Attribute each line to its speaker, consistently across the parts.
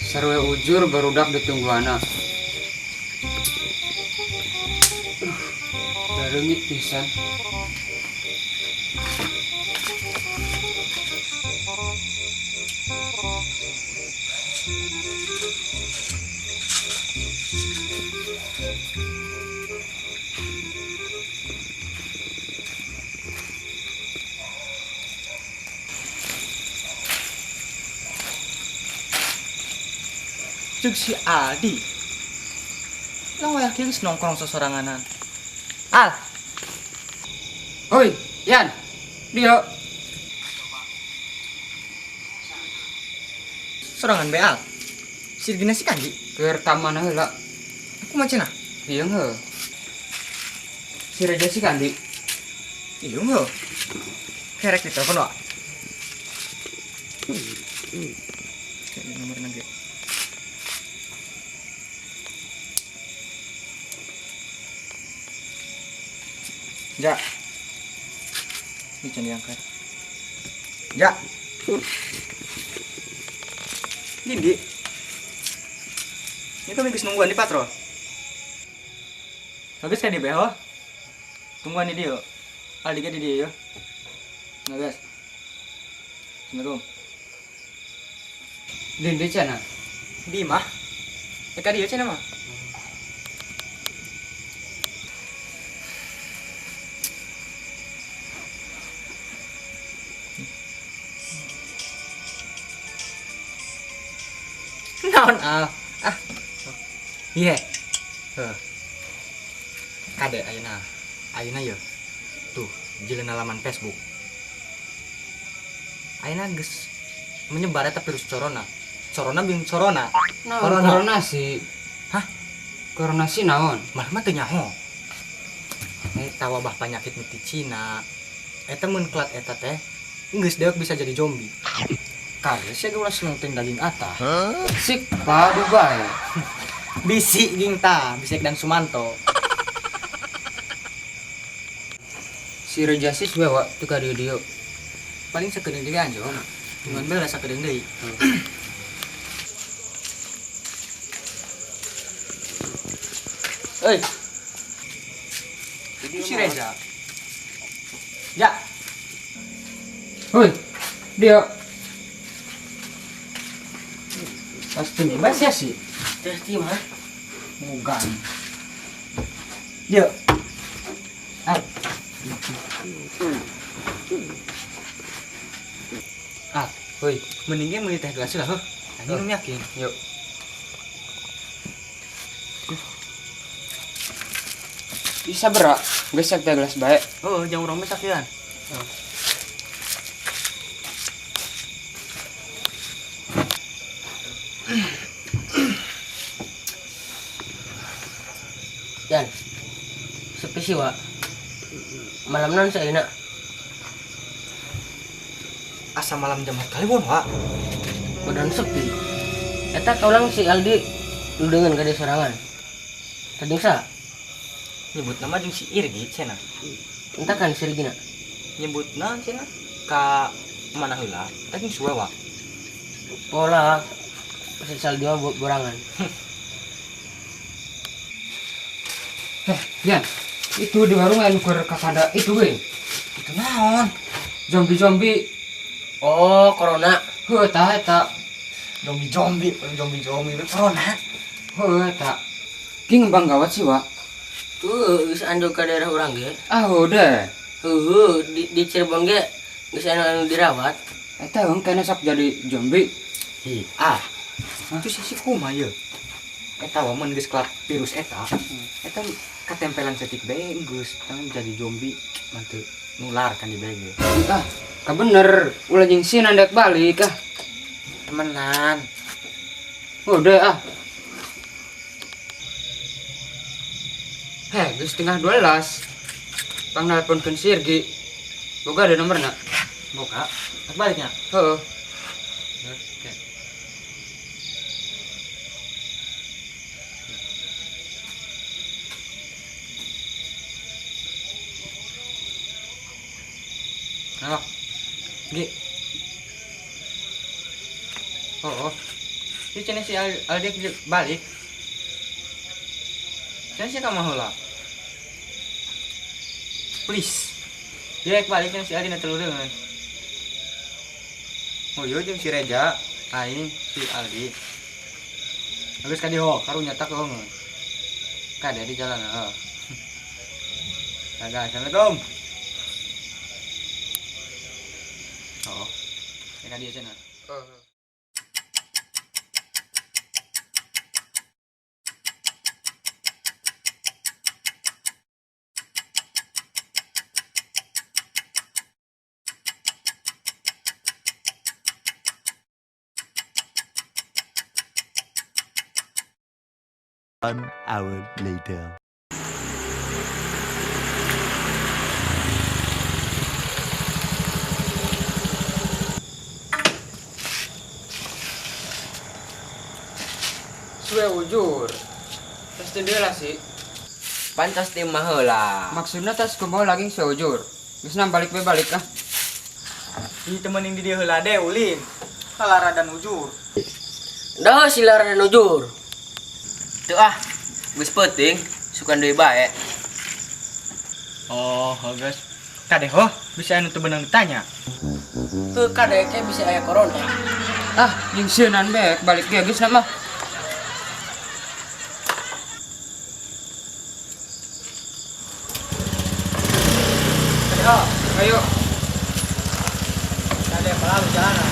Speaker 1: Sarwe ujur barudak ditunggu anak. Darengit pisan.
Speaker 2: Cuk si Aldi. Lang yakin nongkrong sesoranganan. Al,
Speaker 1: Hoi, Yan. Dia.
Speaker 2: sorangan be Al. Sirgina si Kanji.
Speaker 1: Keur taman heula.
Speaker 2: Aku macana.
Speaker 1: Ieu heuh. Si Reja si Kandi.
Speaker 2: Iya nggak? Kerek ditelepon wa. Kayak nomor nanti. Ja. Ini jangan diangkat. Ja. Dindi. Itu minggu nungguan di patrol. Bagus kan di beho? Tungguan di dia. Aldi di dia ya. Nah guys. Assalamualaikum.
Speaker 1: Dindi cenah.
Speaker 2: Di mah. Eka dia cina mah. Naon ah. Ah. Iya. Kade ayeuna. Ayeuna ya. Tuh, jilin halaman Facebook. Ayeuna geus menyebar eta virus corona. Corona bing corona.
Speaker 1: Corona sih.
Speaker 2: Hah?
Speaker 1: Corona sih naon?
Speaker 2: Malah mah teu nyaho. Eta wabah penyakit miti Cina. Eta mun kelat eta teh geus deuk bisa jadi zombie. Karena saya gak seneng ting daging atah.
Speaker 1: Sik padu bae.
Speaker 2: Bisi ging ta, Bisik dan Sumanto.
Speaker 1: Si Reja sih wewa teu ka dieu.
Speaker 2: Paling sakedeung deui anjon. Cuman beula sakedeung deui. Euy. Itu si Reza. Ya,
Speaker 1: Hoi, dia.
Speaker 2: pasti bebas ya sih.
Speaker 1: Teh mah.
Speaker 2: Mugan. Dia. Ah. Ah,
Speaker 1: Hoi,
Speaker 2: mendingnya meuli teh gelas lah, heuh. Minum yakin.
Speaker 1: yuk. Bisa berak, gesek teh gelas bae.
Speaker 2: Oh, jangan urang meh sakian.
Speaker 3: Yan, sepi sih wa. Malam nan saya nak.
Speaker 2: Asa malam jam 4 kali bon, Wak.
Speaker 3: Badan sepi. Eta kaulang si Aldi lu dengan gade sorangan. Tadi sa,
Speaker 2: Nyebut nama jeung si Irgi cenah.
Speaker 3: entah kan si Regina.
Speaker 2: Nyebutna cenah ka mana heula? Tadi suwe, Wak.
Speaker 3: Pola si Saldi mah borangan.
Speaker 1: Yan, itu di warung anu keur kakanda itu we.
Speaker 2: Itu naon?
Speaker 1: Zombie-zombie.
Speaker 3: Oh, corona.
Speaker 1: Heuh tah eta.
Speaker 2: Zombie be corona.
Speaker 1: Heuh eta. Ki ngembang gawat sih, Wak.
Speaker 3: Geus anjog ka daerah urang ge.
Speaker 1: Ah, udah.
Speaker 3: Di Cirebon ge geus anu dirawat.
Speaker 1: Eta yang kena sok jadi zombie.
Speaker 2: Hi, ah. Itu si kumaha ye? Eta wa mun geus kelat virus eta. Eta katempelan setik bae geus jadi zombie manteu nular kan di bae ge.
Speaker 1: Ah, ka bener. Ulah jeung si nandak balik ah.
Speaker 2: Temenan.
Speaker 1: Udah ah. Heh, geus setengah 12. Pangnelponkeun si Irgi. Boga ada nomorna.
Speaker 2: Boka, tak baliknya.
Speaker 1: Heuh.
Speaker 2: Oke. Halo. Gi. Oh, ini cina si Aldi balik. Cina si kamu heula. Please. Dia balik cina si Aldi na telu deungeun. Oh iya jeung si Reja, aing si Aldi. Geus ka diho, karunya tak heungeun. Kade di jalan heeh. Dadah, Assalamualaikum. Oh. Ka dia cenah.
Speaker 4: One hour later.
Speaker 1: Suwe ujur. Tas teu lah sih.
Speaker 3: Pantas di mah heula.
Speaker 1: Maksudnya tas kumaha lagi suwe ujur. Geus balik we balik ah.
Speaker 2: Di temenin di dia heula deh ulin. Kalara dan ujur.
Speaker 3: Dah silar dan ujur. Tuh ah, geus penting sukan deui bae.
Speaker 2: Oh, guys. Kade ho, bisa anu teu beunang ditanya.
Speaker 3: Teu kadek bisa aya corona.
Speaker 1: Ah, jeung sieunnan bae balik ge geus mah.
Speaker 2: Kade ho,
Speaker 1: Ayo.
Speaker 2: kade pelalu jalan.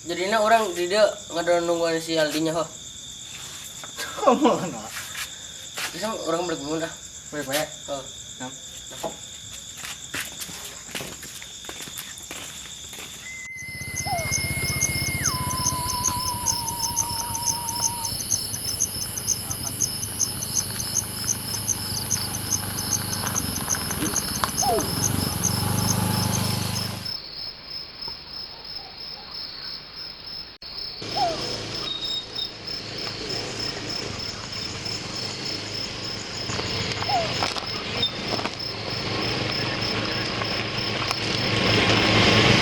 Speaker 3: Jadinya orang di dia nggak nungguan si Aldinya ho.
Speaker 2: Kamu kenal?
Speaker 3: Bisa orang balik dulu dah.
Speaker 2: Baik-baik.
Speaker 3: Oh.
Speaker 2: Nam.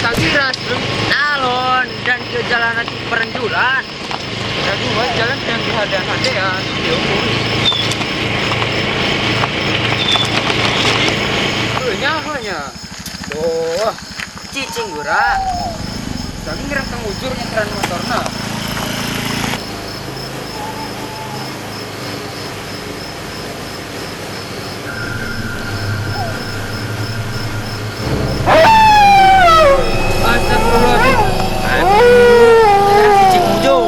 Speaker 1: Kagiras alon dan ke jalanan perenjuran. Kedua jalan yang kehadian-hadian. Hanya. Doh, cicing gura. Kami ngerang kang ujur nyeteran motorna.
Speaker 3: Cicing ujur.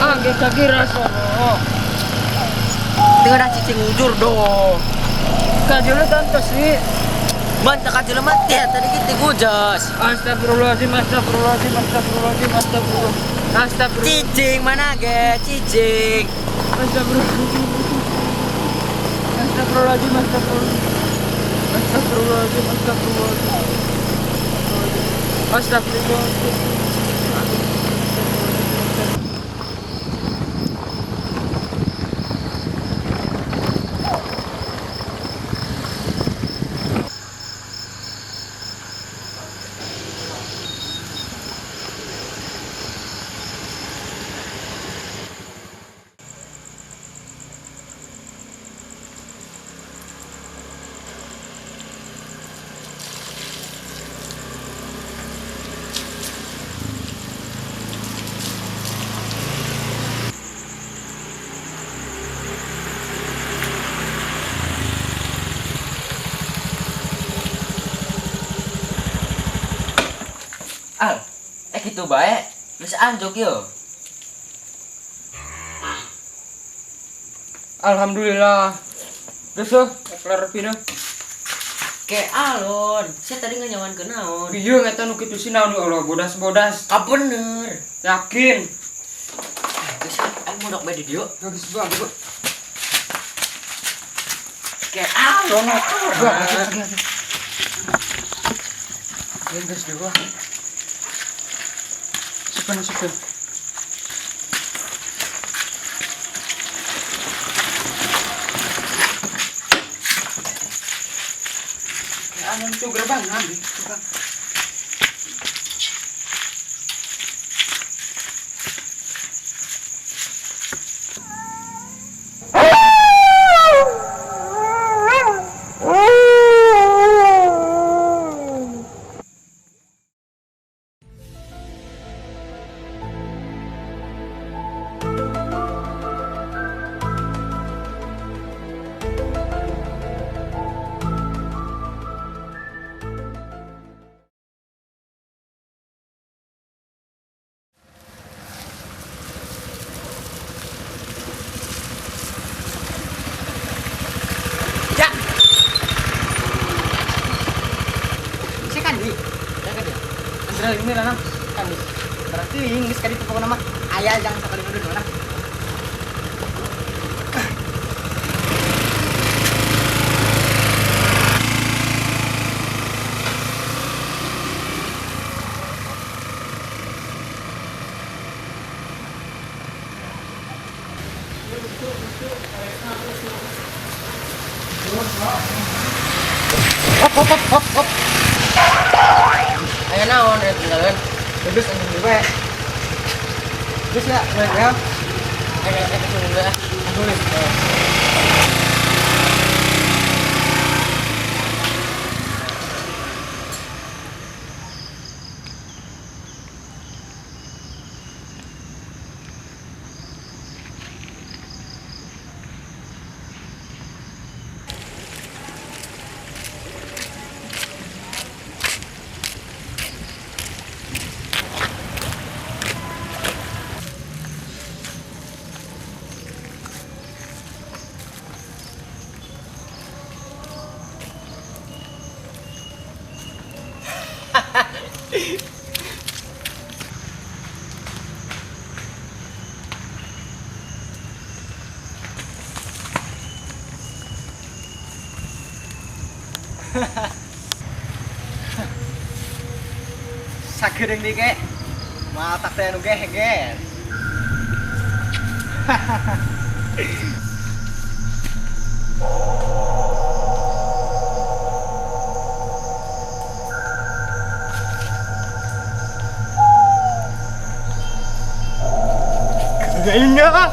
Speaker 1: Ah, kita kira sono.
Speaker 3: Dengar cicing ujur dong.
Speaker 1: Kajulnya tante sih.
Speaker 3: Mantap aja mati ya tadi kita gujas.
Speaker 1: Astagfirullahaladzim, astagfirullahaladzim, astagfirullahaladzim, astagfirullahaladzim. Astagfirullahaladzim.
Speaker 3: Cicing mana ge? Cicing.
Speaker 1: Astagfirullahaladzim. Astagfirullahaladzim, astagfirullahaladzim. Astagfirullahaladzim, astagfirullahaladzim. Astagfirullahaladzim.
Speaker 3: Al, gitu bae. Geus anjog yo.
Speaker 1: Alhamdulillah. Geus kelar pina.
Speaker 3: Ke alon, saya tadi nganyawan ke naon.
Speaker 1: Pieu eta nu kitu si naon Allah bodas-bodas.
Speaker 3: Ah bener.
Speaker 1: Yakin.
Speaker 3: Geus aing modok bae di dieu.
Speaker 1: Geus bang, Bu.
Speaker 3: Ke alon.
Speaker 1: Geus dewa. Supen. Anu itu gerbang ambil. Coba.
Speaker 2: Saya kan di.
Speaker 3: Ya kan ya.
Speaker 2: Andra ini lah nam.
Speaker 3: Kan di.
Speaker 2: Berarti Inggris kali itu pokoknya mah. Ayah jangan sekali dulu nah.
Speaker 3: Ayo naon ya tinggalin.
Speaker 2: Terus anjing gue. Terus ya, gue ya.
Speaker 3: Ayo tunggu ya.
Speaker 2: Tulis. Sakeureung di ge. Matak teh anu geheger. Enggak.